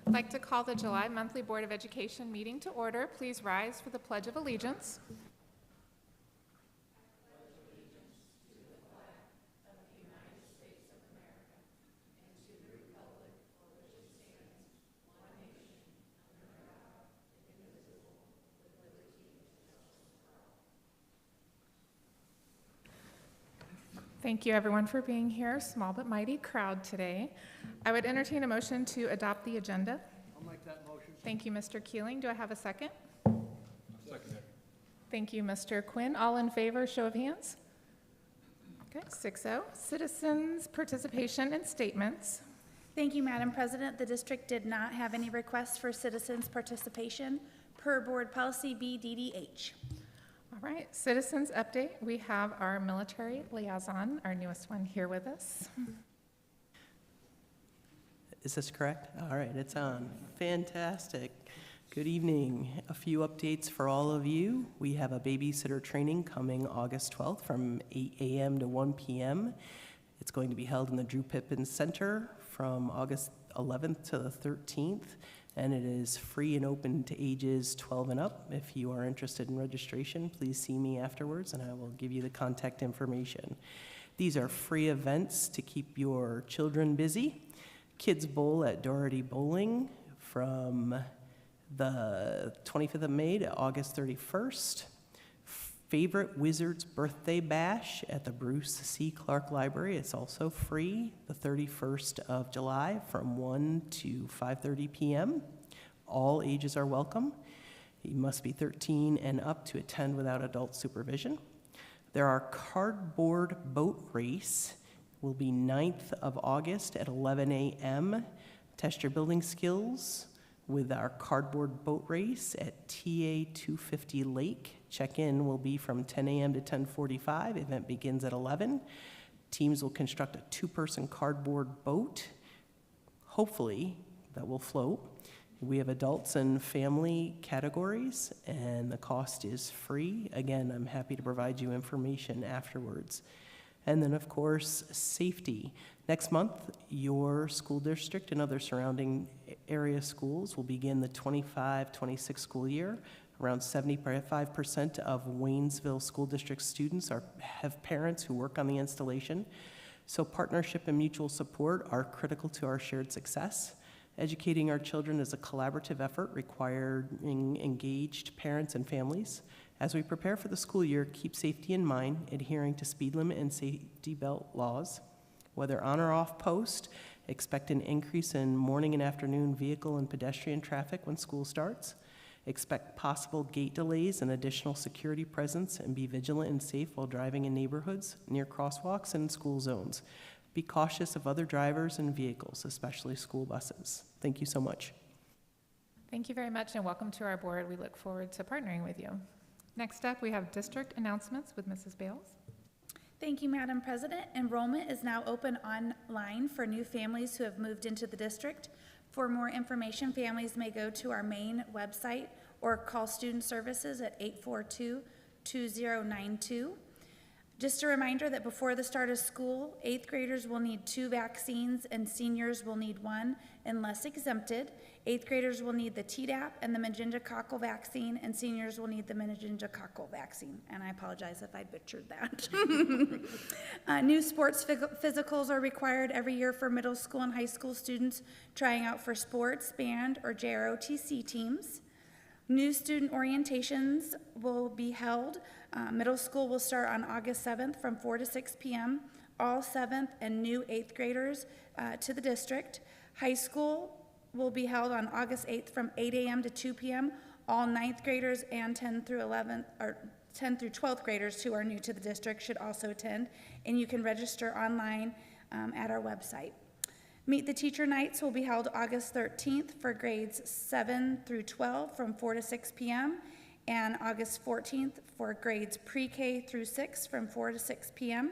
I'd like to call the July monthly Board of Education meeting to order. Please rise for the Pledge of Allegiance. Thank you, everyone, for being here. Small but mighty crowd today. I would entertain a motion to adopt the agenda. I'll make that motion. Thank you, Mr. Keeling. Do I have a second? Second. Thank you, Mr. Quinn. All in favor, show of hands. Okay, 6-0. Citizens' participation and statements. Thank you, Madam President. The district did not have any requests for citizens' participation per Board Policy BDDH. All right, citizens update. We have our military liaison, our newest one, here with us. Is this correct? All right, it's on. Fantastic. Good evening. A few updates for all of you. We have a babysitter training coming August 12th from 8 a.m. to 1 p.m. It's going to be held in the Drew Pippin Center from August 11th to the 13th, and it is free and open to ages 12 and up. If you are interested in registration, please see me afterwards, and I will give you the contact information. These are free events to keep your children busy. Kids Bowl at Doherty Bowling from the 25th of May to August 31st. Favorite Wizards Birthday Bash at the Bruce C. Clark Library. It's also free the 31st of July from 1 to 5:30 p.m. All ages are welcome. You must be 13 and up to attend without adult supervision. There are cardboard boat race. Will be 9th of August at 11 a.m. Test your building skills with our cardboard boat race at TA 250 Lake. Check-in will be from 10 a.m. to 10:45. Event begins at 11. Teams will construct a two-person cardboard boat, hopefully, that will float. We have adults and family categories, and the cost is free. Again, I'm happy to provide you information afterwards. And then, of course, safety. Next month, your school district and other surrounding area schools will begin the 25-26 school year. Around 75% of Waynesville school district students have parents who work on the installation. So partnership and mutual support are critical to our shared success. Educating our children is a collaborative effort requiring engaged parents and families. As we prepare for the school year, keep safety in mind, adhering to speed limit and safety belt laws. Whether on or off post, expect an increase in morning and afternoon vehicle and pedestrian traffic when school starts. Expect possible gate delays and additional security presence, and be vigilant and safe while driving in neighborhoods, near crosswalks, and school zones. Be cautious of other drivers and vehicles, especially school buses. Thank you so much. Thank you very much, and welcome to our board. We look forward to partnering with you. Next up, we have district announcements with Mrs. Bales. Thank you, Madam President. Enrollment is now open online for new families who have moved into the district. For more information, families may go to our main website or call Student Services at 842-2092. Just a reminder that before the start of school, 8th graders will need 2 vaccines and seniors will need 1 unless exempted. 8th graders will need the Tdap and the meningococcal vaccine, and seniors will need the meningococcal vaccine. And I apologize if I butchered that. New sports physicals are required every year for middle school and high school students trying out for sports, band, or JROTC teams. New student orientations will be held. Middle school will start on August 7th from 4 to 6 p.m. All 7th and new 8th graders to the district. High school will be held on August 8th from 8 a.m. to 2 p.m. All 9th graders and 10 through 12th graders who are new to the district should also attend, and you can register online at our website. Meet the Teacher Nights will be held August 13th for grades 7 through 12 from 4 to 6 p.m. and August 14th for grades pre-K through 6 from 4 to 6 p.m.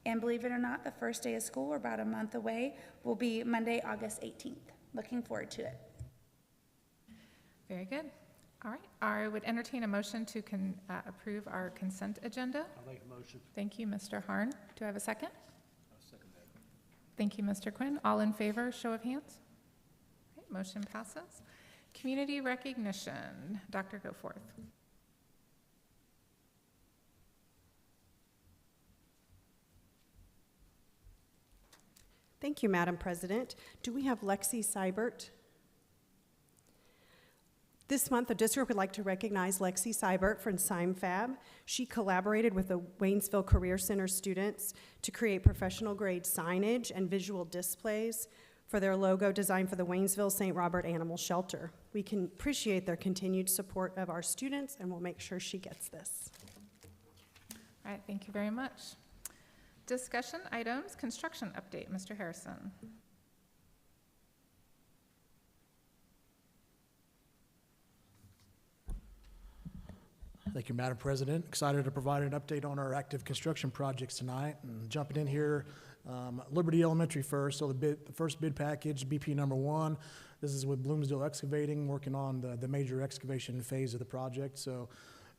And believe it or not, the first day of school, we're about a month away, will be Monday, August 18th. Looking forward to it. Very good. All right. I would entertain a motion to approve our consent agenda. I'll make a motion. Thank you, Mr. Harn. Do I have a second? I'll second that. Thank you, Mr. Quinn. All in favor, show of hands. Okay, motion passes. Community recognition. Dr. Goforth. Thank you, Madam President. Do we have Lexi Seibert? This month, the district would like to recognize Lexi Seibert from SimFab. She collaborated with the Waynesville Career Center students to create professional-grade signage and visual displays for their logo designed for the Waynesville St. Robert Animal Shelter. We can appreciate their continued support of our students, and we'll make sure she gets this. All right, thank you very much. Discussion items, construction update, Mr. Harrison. Thank you, Madam President. Excited to provide an update on our active construction projects tonight. And jumping in here, Liberty Elementary first. So the first bid package, BP number 1. This is with Bloomsdale Excavating, working on the major excavation phase of the project. So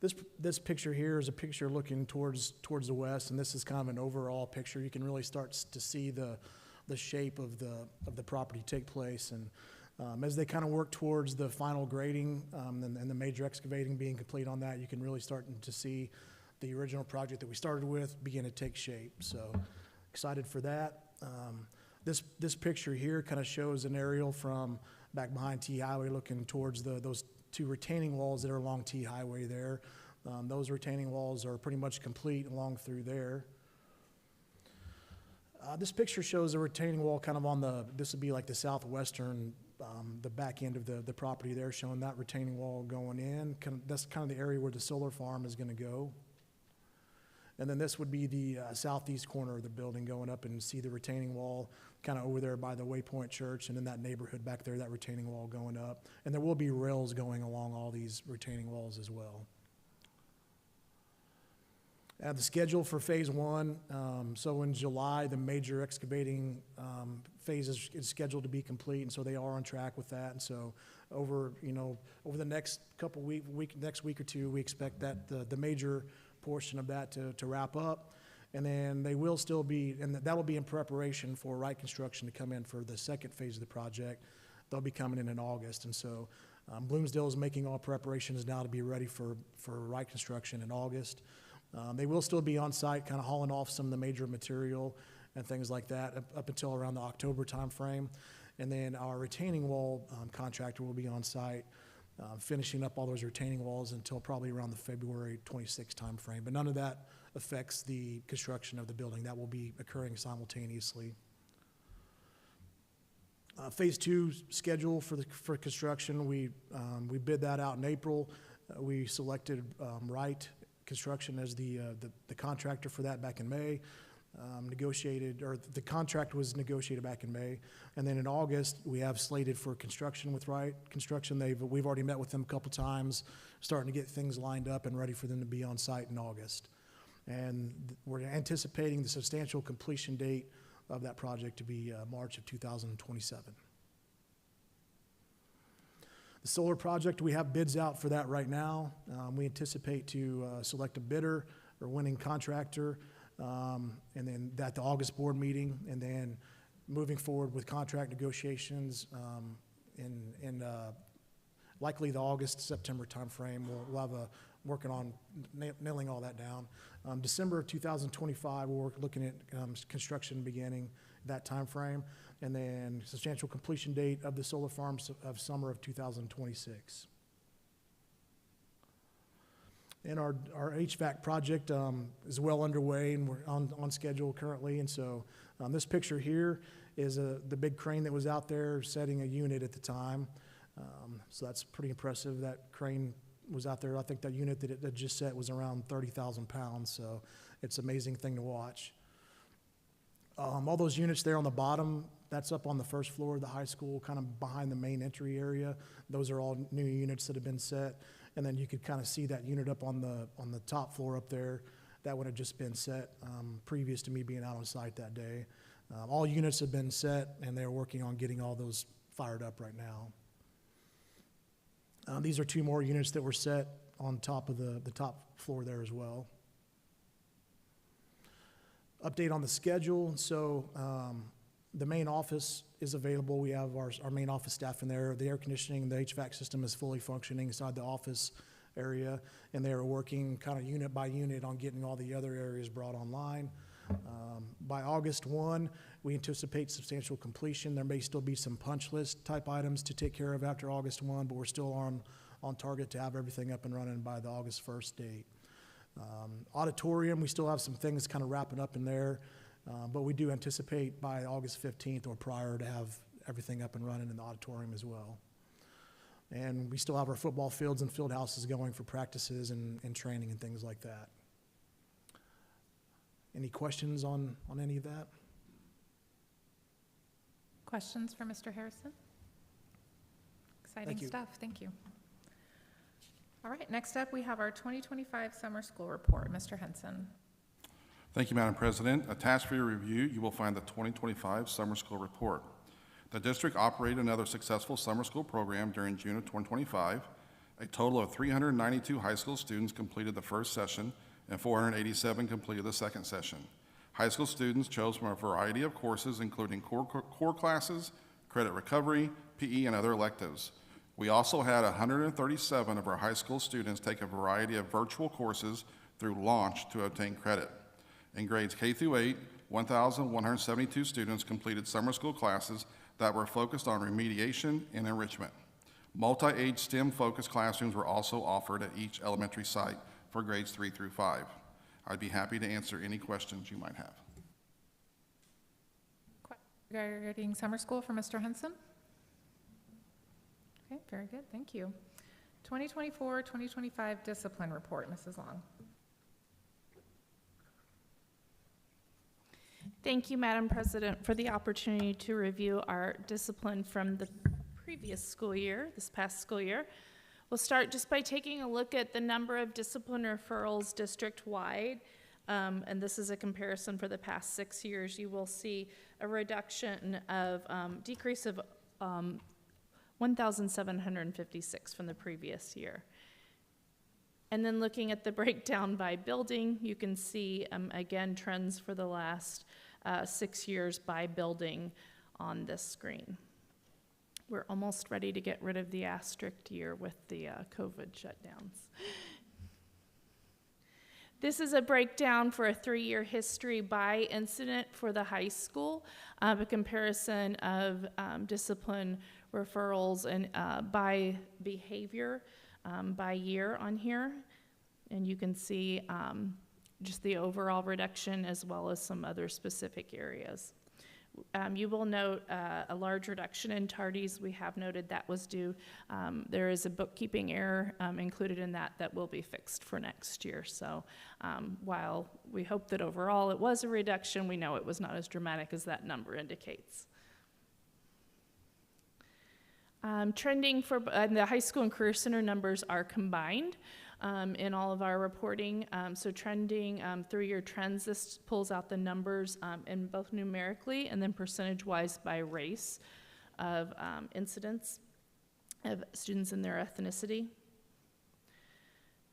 this picture here is a picture looking towards the west, and this is kind of an overall picture. You can really start to see the shape of the property take place, and as they kind of work towards the final grading and the major excavating being complete on that, you can really start to see the original project that we started with begin to take shape. So excited for that. This picture here kind of shows an aerial from back behind T Highway looking towards those 2 retaining walls that are along T Highway there. Those retaining walls are pretty much complete along through there. This picture shows a retaining wall kind of this would be like the southwestern, the back end of the property there, showing that retaining wall going in. That's kind of the area where the solar farm is going to go. And then this would be the southeast corner of the building going up, and see the retaining wall kind of over there by the Waypoint Church, and in that neighborhood back there, that retaining wall going up. And there will be rails going along all these retaining walls as well. The schedule for phase 1, so in July, the major excavating phase is scheduled to be complete, and so they are on track with that. And so over the next couple next week or 2, we expect that the major portion of that to wrap up. And then they will still be, and that'll be in preparation for Wright Construction to come in for the second phase of the project. They'll be coming in August. And so Bloomsdale is making all preparations now to be ready for Wright Construction in August. They will still be on site, kind of hauling off some of the major material and things like that up until around the October timeframe. And then our retaining wall contractor will be on site, finishing up all those retaining walls until probably around the February 26th timeframe. But none of that affects the construction of the building. That will be occurring simultaneously. Phase 2 schedule for construction, we bid that out in April. We selected Wright Construction as the contractor for that back in May. The contract was negotiated back in May, and then in August we have slated for construction with Wright Construction. We've already met with them a couple times, starting to get things lined up and ready for them to be on site in August. And we're anticipating the substantial completion date of that project to be March of 2027. The solar project, we have bids out for that right now. We anticipate to select a bidder or winning contractor, and then at the August board meeting, and then moving forward with contract negotiations in likely the August-September timeframe. We'll have working on nailing all that down. December of 2025, we're looking at construction beginning that timeframe, and then substantial completion date of the solar farms of summer of 2026. And our HVAC project is well underway, and we're on schedule currently. And so this picture here is the big crane that was out there setting a unit at the time. So that's pretty impressive. That crane was out there. I think that unit that it just set was around 30,000 pounds. So it's an amazing thing to watch. All those units there on the bottom, that's up on the first floor of the high school, kind of behind the main entry area. Those are all new units that have been set. And then you could kind of see that unit up on the top floor up there. That would have just been set previous to me being out on site that day. All units have been set, and they're working on getting all those fired up right now. These are 2 more units that were set on top of the top floor there as well. Update on the schedule. So The main office is available. We have our main office staff in there. The air conditioning, the HVAC system is fully functioning inside the office area, and they are working kind of unit by unit on getting all the other areas brought online. By August 1, we anticipate substantial completion. There may still be some punch list type items to take care of after August 1, but we're still on target to have everything up and running by the August 1st date. Auditorium, we still have some things kind of wrapping up in there, but we do anticipate by August 15th or prior to have everything up and running in the auditorium as well. And we still have our football fields and field houses going for practices and training and things like that. Any questions on any of that? Questions for Mr. Harrison? Exciting Thank you. stuff, thank you. All right, next up, we have our 2025 summer school report. Mr. Henson. Thank you, Madam President. Attached for your review, you will find the 2025 summer school report. The district operated another successful summer school program during June of 2025. A total of 392 high school students completed the first session, and 487 completed the second session. High school students chose from a variety of courses, including core classes, credit recovery, PE, and other electives. We also had 137 of our high school students take a variety of virtual courses through Launch to obtain credit. In grades K through 8, 1,172 students completed summer school classes that were focused on remediation and enrichment. Multi-age STEM-focused classrooms were also offered at each elementary site for grades 3 through 5. I'd be happy to answer any questions you might have. Regarding summer school for Mr. Henson? Okay, very good, thank you. 2024-2025 discipline report, Mrs. Long. Thank you, Madam President, for the opportunity to review our discipline from the previous school year, this past school year. We'll start just by taking a look at the number of discipline referrals district-wide, and this is a comparison for the past 6 years. You will see a reduction of, decrease of 1,756 from the previous year. And then looking at the breakdown by building, you can see, again, trends for the last 6 years by building on this screen. We're almost ready to get rid of the asterisk year with the COVID shutdowns. This is a breakdown for a 3-year history by incident for the high school, a comparison of discipline referrals and by behavior by year on here. And you can see just the overall reduction as well as some other specific areas. You will note a large reduction in tardies. We have noted that was due. There is a bookkeeping error included in that will be fixed for next year. So while we hope that overall it was a reduction, we know it was not as dramatic as that number indicates. Trending for the high school and career center numbers are combined in all of our reporting. So trending 3-year trends, this pulls out the numbers in both numerically and then percentage-wise by race of incidents of students and their ethnicity.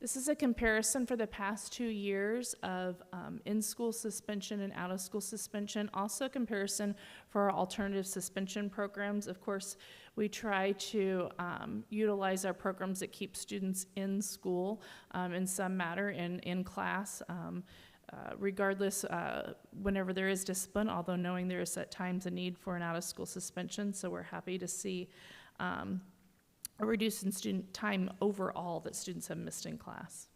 This is a comparison for the past 2 years of in-school suspension and out-of-school suspension, also a comparison for our alternative suspension programs. Of course, we try to utilize our programs that keep students in school in some matter, in class, regardless, whenever there is discipline, although knowing there is at times a need for an out-of-school suspension, so we're happy to see a reduce in student time overall that students have missed in class.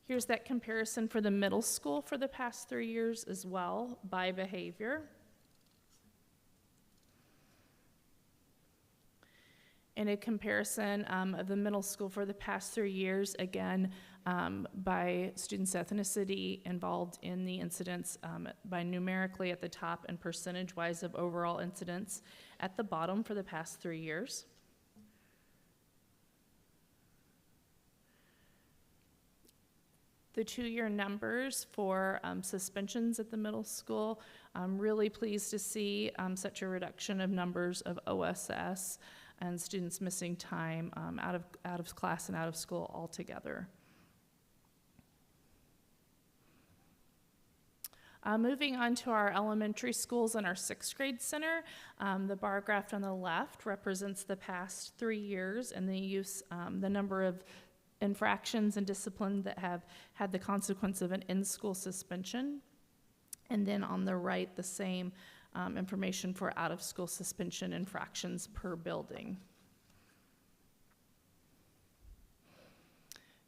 Here's that comparison for the middle school for the past 3 years as well by behavior. And a comparison of the middle school for the past 3 years, again, by students' ethnicity involved in the incidents, by numerically at the top and percentage-wise of overall incidents at the bottom for the past 3 years. The 2-year numbers for suspensions at the middle school, I'm really pleased to see such a reduction of numbers of OSS and students missing time out of class and out of school altogether. Moving on to our elementary schools and our sixth grade center, the bar graph on the left represents the past 3 years and the number of infractions and discipline that have had the consequence of an in-school suspension. And then on the right, the same information for out-of-school suspension infractions per building.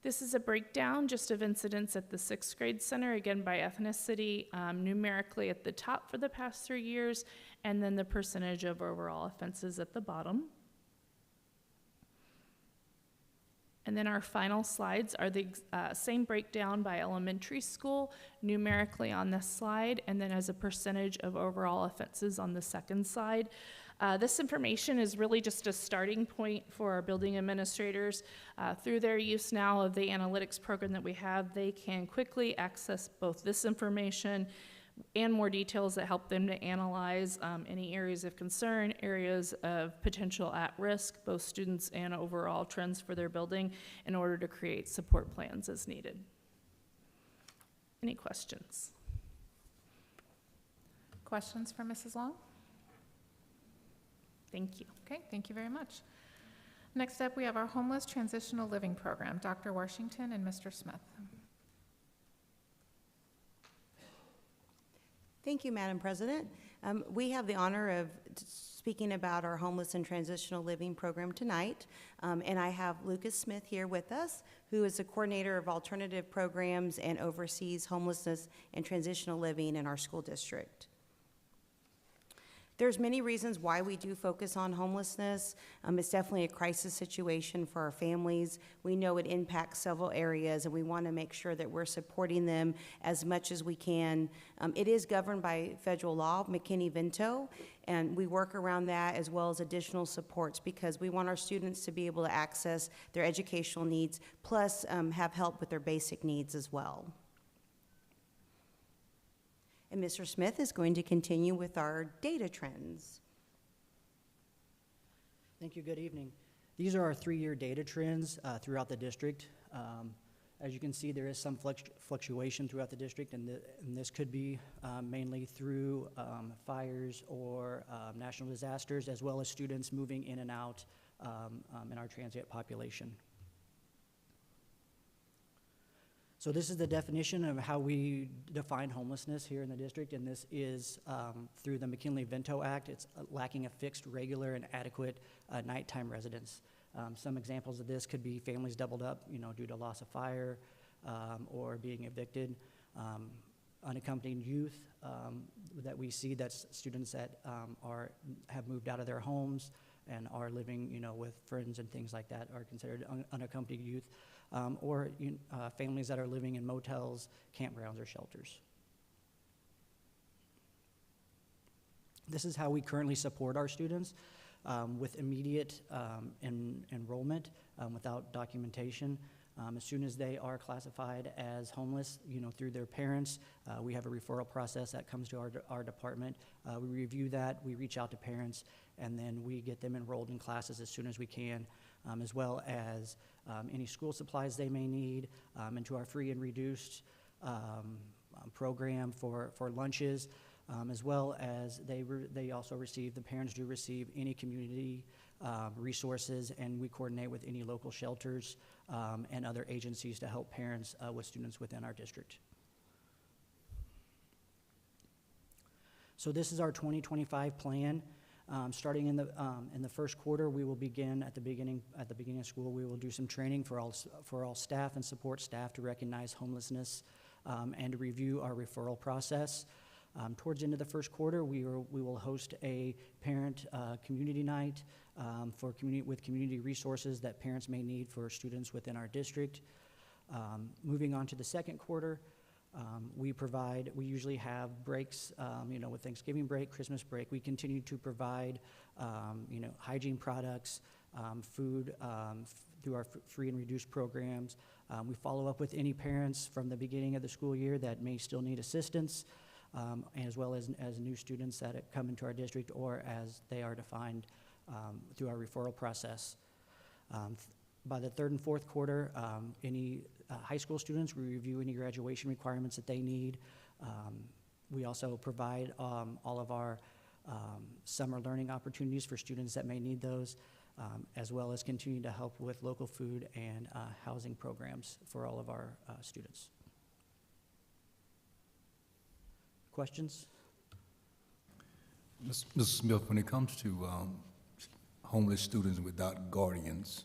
This is a breakdown just of incidents at the sixth grade center, again by ethnicity, numerically at the top for the past 3 years, and then the percentage of overall offenses at the bottom. And then our final slides are the same breakdown by elementary school, numerically on this slide, and then as a percentage of overall offenses on the second slide. This information is really just a starting point for our building administrators. Through their use now of the analytics program that we have, they can quickly access both this information and more details that help them to analyze any areas of concern, areas of potential at risk, both students and overall trends for their building, in order to create support plans as needed. Any questions? Questions for Mrs. Long? Thank you. Okay, thank you very much. Next up, we have our homeless transitional living program, Dr. Washington and Mr. Smith. Thank you, Madam President. We have the honor of speaking about our homeless and transitional living program tonight. And I have Lucas Smith here with us, who is the coordinator of alternative programs and oversees homelessness and transitional living in our school district. There's many reasons why we do focus on homelessness. It's definitely a crisis situation for our families. We know it impacts several areas, and we want to make sure that we're supporting them as much as we can. It is governed by federal law, McKinney-Vento, and we work around that as well as additional supports because we want our students to be able to access their educational needs, plus have help with their basic needs as well. And Mr. Smith is going to continue with our data trends. Thank you. Good evening. These are our 3-year data trends throughout the district. As you can see, there is some fluctuation throughout the district, and this could be mainly through fires or national disasters, as well as students moving in and out in our transient population. So this is the definition of how we define homelessness here in the district, and this is through the McKinley-Vento Act. It's lacking a fixed, regular, and adequate nighttime residence. Some examples of this could be families doubled up, due to loss of fire or being evicted. Unaccompanied youth that we see, that's students that have moved out of their homes and are living, with friends and things like that are considered unaccompanied youth. Or families that are living in motels, campgrounds, or shelters. This is how we currently support our students with immediate enrollment without documentation. As soon as they are classified as homeless, through their parents, we have a referral process that comes to our department. We review that, we reach out to parents, and then we get them enrolled in classes as soon as we can, as well as any school supplies they may need, into our free and reduced program for lunches, as well as they also receive, the parents do receive any community resources, and we coordinate with any local shelters and other agencies to help parents with students within our district. So this is our 2025 plan. Starting in the first quarter, we will begin at the beginning of school. We will do some training for all staff and support staff to recognize homelessness and to review our referral process. Towards the end of the first quarter, we will host a parent community night with community resources that parents may need for students within our district. Moving on to the second quarter, we usually have breaks, with Thanksgiving break, Christmas break. We continue to provide, hygiene products, food through our free and reduced programs. We follow up with any parents from the beginning of the school year that may still need assistance, as well as new students that come into our district or as they are defined through our referral process. By the third and fourth quarter, any high school students, we review any graduation requirements that they need, We also provide all of our summer learning opportunities for students that may need those, as well as continue to help with local food and housing programs for all of our students. Questions? Mrs. Smith, when it comes to homeless students without guardians,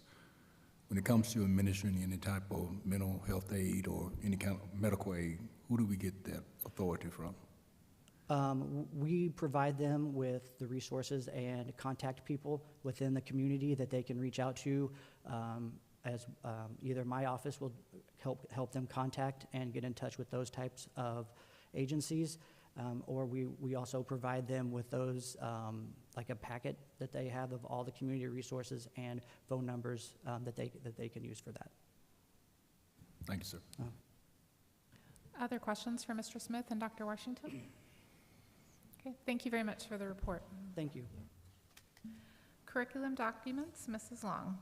when it comes to administering any type of mental health aid or any kind of medical aid, who do we get that authority from? We provide them with the resources and contact people within the community that they can reach out to, as either my office will help them contact and get in touch with those types of agencies, or we also provide them with those, like a packet that they have of all the community resources and phone numbers that they can use for that. Thank you, sir. Other questions for Mr. Smith and Dr. Washington? Okay, thank you very much for the report. Thank you. Curriculum documents, Mrs. Long.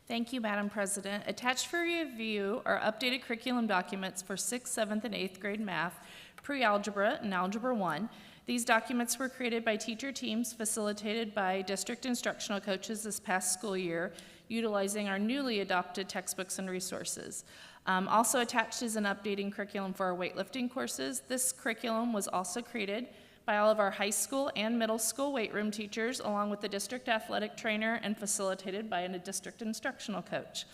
Thank you, Madam President. Attached for review are updated curriculum documents for 6th, 7th, and 8th grade math, pre-algebra, and Algebra 1. These documents were created by teacher teams facilitated by district instructional coaches this past school year, utilizing our newly adopted textbooks and resources. Also attached is an updating curriculum for our weightlifting courses. This curriculum was also created by all of our high school and middle school weight room teachers, along with the district athletic trainer, and facilitated by a district instructional coach.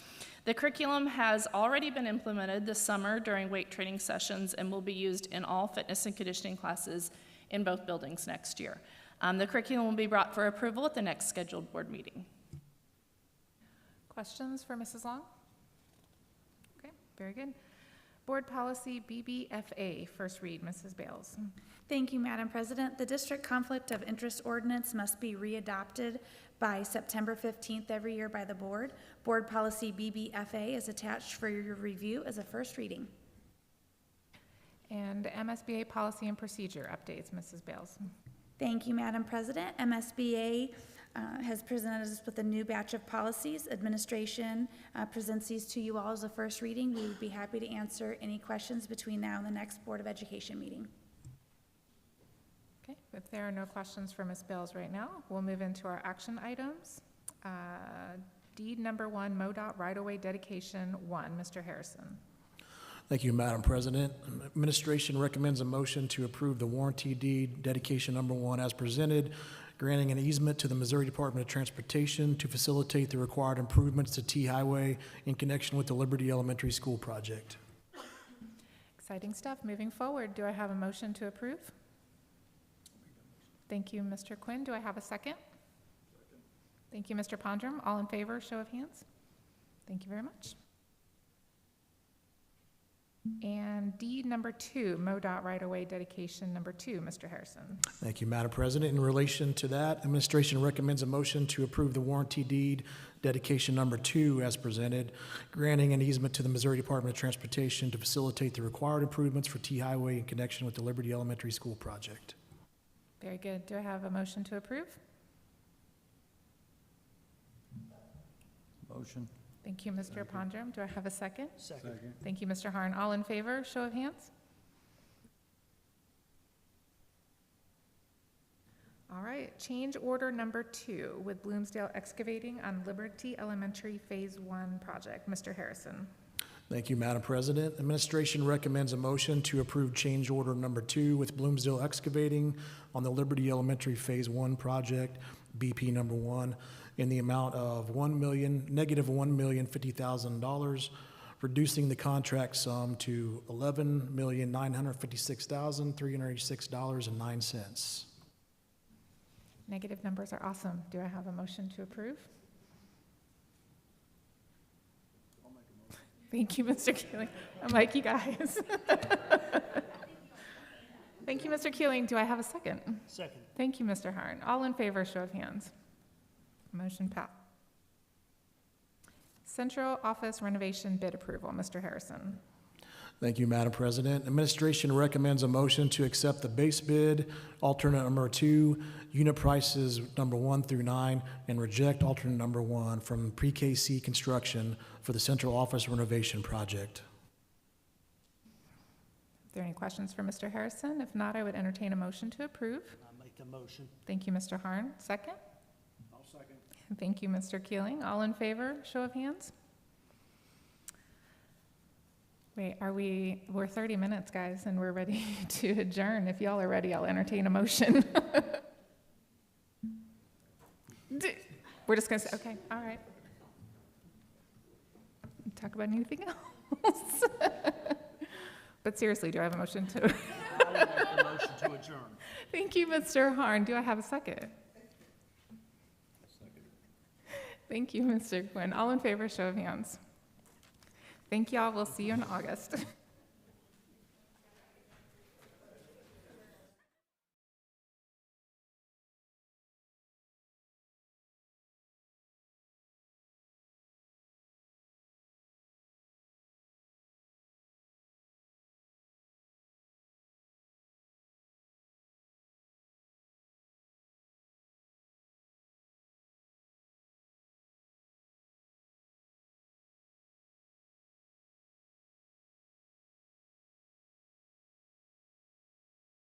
The curriculum has already been implemented this summer during weight training sessions and will be used in all fitness and conditioning classes in both buildings next year. The curriculum will be brought for approval at the next scheduled board meeting. Questions for Mrs. Long? Okay, very good. Board Policy BBFA, first read, Mrs. Bales. Thank you, Madam President. The District Conflict of Interest Ordinance must be readopted by September 15th every year by the board. Board Policy BBFA is attached for your review as a first reading. And MSBA Policy and Procedure updates, Mrs. Bales. Thank you, Madam President. MSBA has presented us with a new batch of policies. Administration presents these to you all as a first reading. We would be happy to answer any questions between now and the next Board of Education meeting. Okay, if there are no questions for Ms. Bales right now, we'll move into our action items. Deed number 1, MoDOT right-of-way dedication 1, Mr. Harrison. Thank you, Madam President. Administration recommends a motion to approve the warranty deed dedication number 1 as presented, granting an easement to the Missouri Department of Transportation to facilitate the required improvements to T Highway in connection with the Liberty Elementary School project. Exciting stuff. Moving forward, do I have a motion to approve? Thank you, Mr. Quinn. Do I have a second? Thank you, Mr. Pondrum. All in favor, show of hands. Thank you very much. And deed number 2, MoDOT right-of-way dedication number 2, Mr. Harrison. Thank you, Madam President. In relation to that, administration recommends a motion to approve the warranty deed dedication number 2 as presented, granting an easement to the Missouri Department of Transportation to facilitate the required improvements for T Highway in connection with the Liberty Elementary School project. Very good. Do I have a motion to approve? Motion. Thank you, Mr. Pondrum. Do I have a second? Second. Thank you, Mr. Harn. All in favor, show of hands. All right, change order number 2 with Bloomsdale Excavating on Liberty Elementary Phase 1 project. Mr. Harrison. Thank you, Madam President. Administration recommends a motion to approve change order number 2 with Bloomsdale Excavating on the Liberty Elementary Phase 1 project, BP number 1, in the amount of negative $1,050,000, reducing the contract sum to $11,956,386.09. Negative numbers are awesome. Do I have a motion to approve? Thank you, Mr. Keeling. I'm like, you guys. Thank you, Mr. Keeling. Do I have a second? Second. Thank you, Mr. Harn. All in favor, show of hands. Motion passed. Central Office renovation bid approval. Mr. Harrison. Thank you, Madam President. Administration recommends a motion to accept the base bid, alternate number 2, unit prices number 1 through 9, and reject alternate number 1 from Pre-KC Construction for the Central Office renovation project. there any questions for Mr. Harrison? If not, I would entertain a motion to approve. I'll make the motion. Thank you, Mr. Harn. Second? I'll second. Thank you, Mr. Keeling. All in favor, show of hands? Wait, we're 30 minutes, guys, and we're ready to adjourn. If y'all are ready, I'll entertain a motion. We're just gonna say, okay, all right. Talk about anything else? But seriously, do I have a motion to? I'll make the motion to adjourn. Thank you, Mr. Harn. Do I have a second? Thank you, Mr. Quinn. All in favor, show of hands. Thank you all. We'll see you in August.